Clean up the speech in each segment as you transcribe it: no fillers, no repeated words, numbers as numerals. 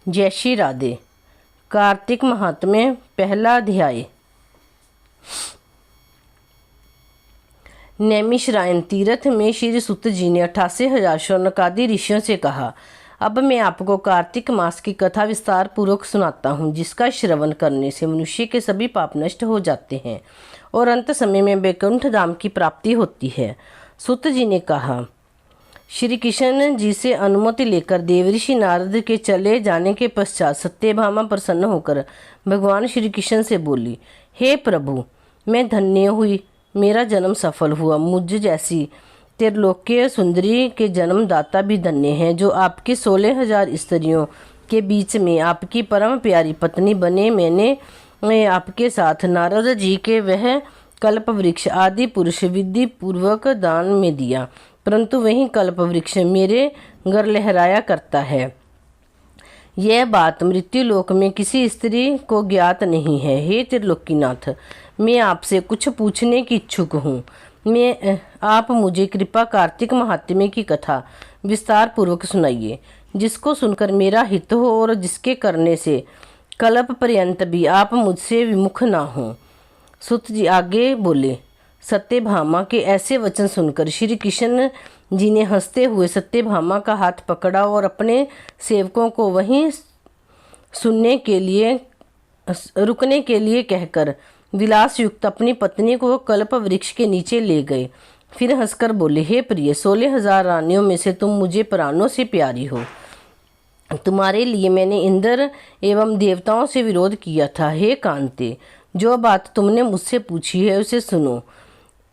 जय श्री राधे। कार्तिक महात्म्य पहला अध्याय। नैमिषारण्य तीर्थ में श्री सुत जी ने 88,000 शौनकादि ऋषियों से कहा, अब मैं आपको कार्तिक मास की कथा विस्तार पूर्वक सुनाता हूँ, जिसका श्रवण करने से मनुष्य के सभी पाप नष्ट हो जाते हैं और अंत समय में वैकुंठ धाम की प्राप्ति होती है। सुत जी ने कहा, श्री कृष्ण जी से अनुमति लेकर देवऋषि नारद के चले जाने के पश्चात सत्यभामा प्रसन्न होकर भगवान श्री कृष्ण से बोली, हे प्रभु, मैं धन्य हुई, मेरा जन्म सफल हुआ। मुझ जैसी त्रिलोकीय सुंदरी के जन्मदाता भी धन्य हैं, जो आपकी 16,000 स्त्रियों के बीच में आपकी परम प्यारी पत्नी बने। मैंने आपके साथ नारद जी के वह कल्प वृक्ष आदि पुरुष विधि पूर्वक दान में दिया, परंतु वही कल्प वृक्ष मेरे घर लहराया करता है। यह बात मृत्युलोक में किसी स्त्री को ज्ञात नहीं है। हे त्रिलोकीनाथ, मैं आपसे कुछ पूछने की इच्छुक हूँ। आप मुझे कृपा कार्तिक महात्म्य की कथा विस्तार पूर्वक सुनाइए, जिसको सुनकर मेरा हित हो और जिसके करने से कल्प पर्यंत भी आप मुझसे विमुख ना हो। सुत जी आगे बोले, सत्यभामा के ऐसे वचन सुनकर श्री कृष्ण जी ने हंसते हुए सत्यभामा का हाथ पकड़ा और अपने सेवकों को वहीं रुकने के लिए कहकर विलास युक्त अपनी पत्नी को कल्प वृक्ष के नीचे ले गए। फिर हंसकर बोले, हे प्रिय, 16,000 रानियों में से तुम मुझे प्राणों से प्यारी हो। तुम्हारे लिए मैंने इंद्र एवं देवताओं से विरोध किया था। हे कांते, जो बात तुमने मुझसे पूछी है उसे सुनो।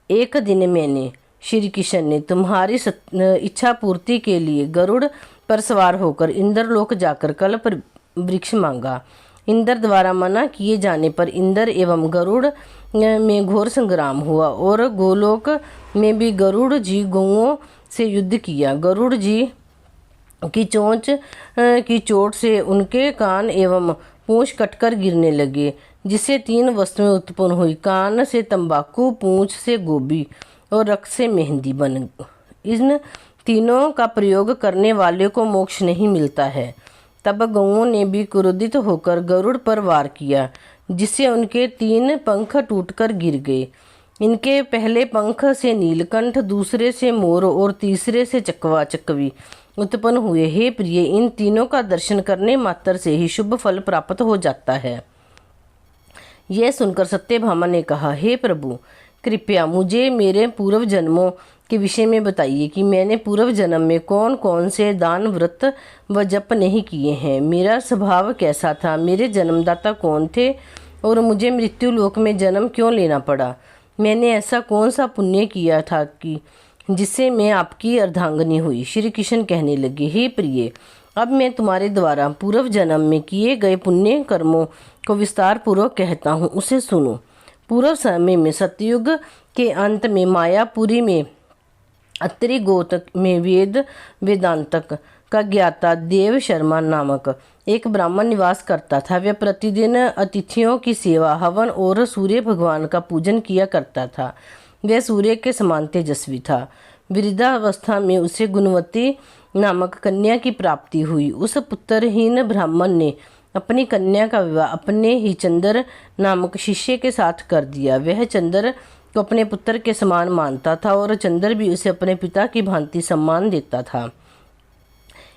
एक दिन मैंने, श्री कृष्ण ने, तुम्हारी इच्छा पूर्ति के लिए गरुड़ पर सवार होकर इंद्रलोक जाकर कल्प वृक्ष मांगा। इंद्र द्वारा मना किए जाने पर इंद्र एवं गरुड़ में घोर संग्राम हुआ और गोलोक में भी गरुड़ जी गौओं से युद्ध किया। गरुड़ जी की चोंच की चोट से उनके कान एवं पूंछ कटकर गिरने लगे, जिससे 3 वस्तुएं उत्पन्न हुई। कान से तंबाकू, पूंछ से गोभी और रक्त से मेहंदी बन। इन तीनों का प्रयोग करने वाले को मोक्ष नहीं मिलता है। तब गौओं ने भी क्रोधित होकर गरुड़ पर वार किया, जिससे उनके 3 पंख टूटकर गिर गए। इनके पहले पंख से नीलकंठ, दूसरे से मोर और तीसरे से चकवा चकवी उत्पन्न हुए। हे प्रिय, इन तीनों का दर्शन करने मात्र से ही शुभ फल प्राप्त हो जाता है। यह सुनकर सत्यभामा ने कहा, हे प्रभु, कृपया मुझे मेरे पूर्व जन्मों के विषय में बताइए कि मैंने पूर्व जन्म में कौन कौन से दान, व्रत व जप नहीं किए हैं। मेरा स्वभाव कैसा था, मेरे जन्मदाता कौन थे और मुझे मृत्युलोक में जन्म क्यों लेना पड़ा। मैंने ऐसा कौन सा पुण्य किया था कि जिससे मैं आपकी अर्धांगिनी हुई। श्री कृष्ण कहने लगे, हे प्रिय, अब मैं तुम्हारे द्वारा पूर्व जन्म में किए गए पुण्य कर्मों को विस्तार पूर्वक कहता हूँ, उसे सुनो। पूर्व समय में सतयुग के अंत में मायापुरी में अत्रि गोत्र में वेदांतक का ज्ञाता देव शर्मा नामक एक ब्राह्मण निवास करता था। वह प्रतिदिन अतिथियों की सेवा, हवन और सूर्य भगवान का पूजन किया करता था। वह सूर्य के समान तेजस्वी था। वृद्धावस्था में उसे गुणवती नामक कन्या की प्राप्ति हुई। उस पुत्रहीन ब्राह्मण ने अपनी कन्या का विवाह अपने ही चंद्र नामक शिष्य के साथ कर दिया। वह चंद्र को अपने पुत्र के समान मानता था और चंद्र भी उसे अपने पिता की भांति सम्मान देता था।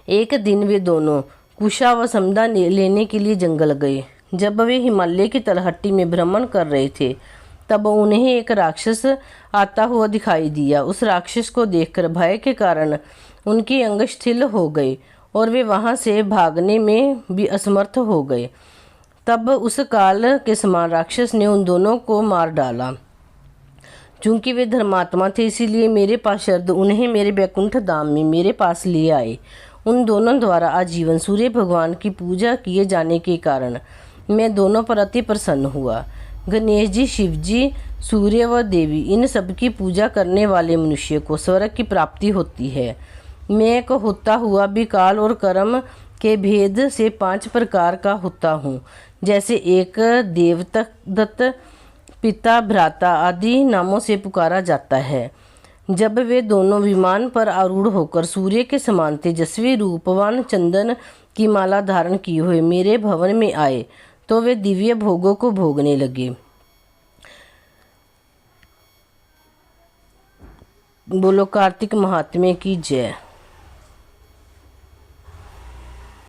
एक दिन वे दोनों कुशा व समदा लेने के लिए जंगल गए। जब वे हिमालय की तलहटी में भ्रमण कर रहे थे, तब उन्हें एक राक्षस आता हुआ दिखाई दिया। उस राक्षस को देखकर भय के कारण उनके अंग शिथिल हो गए और वे वहां से भागने में भी असमर्थ हो गए। तब उस काल के समान राक्षस ने उन दोनों को मार डाला। चूंकि वे धर्मात्मा थे, इसीलिए मेरे पार्षद उन्हें मेरे वैकुंठ धाम में मेरे पास ले आए। उन दोनों द्वारा आजीवन सूर्य भगवान की पूजा किए जाने के कारण मैं दोनों पर अति प्रसन्न हुआ। गणेश जी, शिव जी, सूर्य व देवी, इन सब की पूजा करने वाले मनुष्य को स्वर्ग की प्राप्ति होती है। मैं एक होता हुआ भी काल और कर्म के भेद से 5 प्रकार का होता हूँ। जैसे एक देवदत्त, पिता, भ्राता आदि नामों से पुकारा जाता है। जब वे दोनों विमान पर आरूढ़ होकर सूर्य के समान तेजस्वी रूपवान चंदन की माला धारण किए हुए मेरे भवन में आए तो वे दिव्य भोगों को भोगने लगे। बोलो कार्तिक महात्म्य की जय।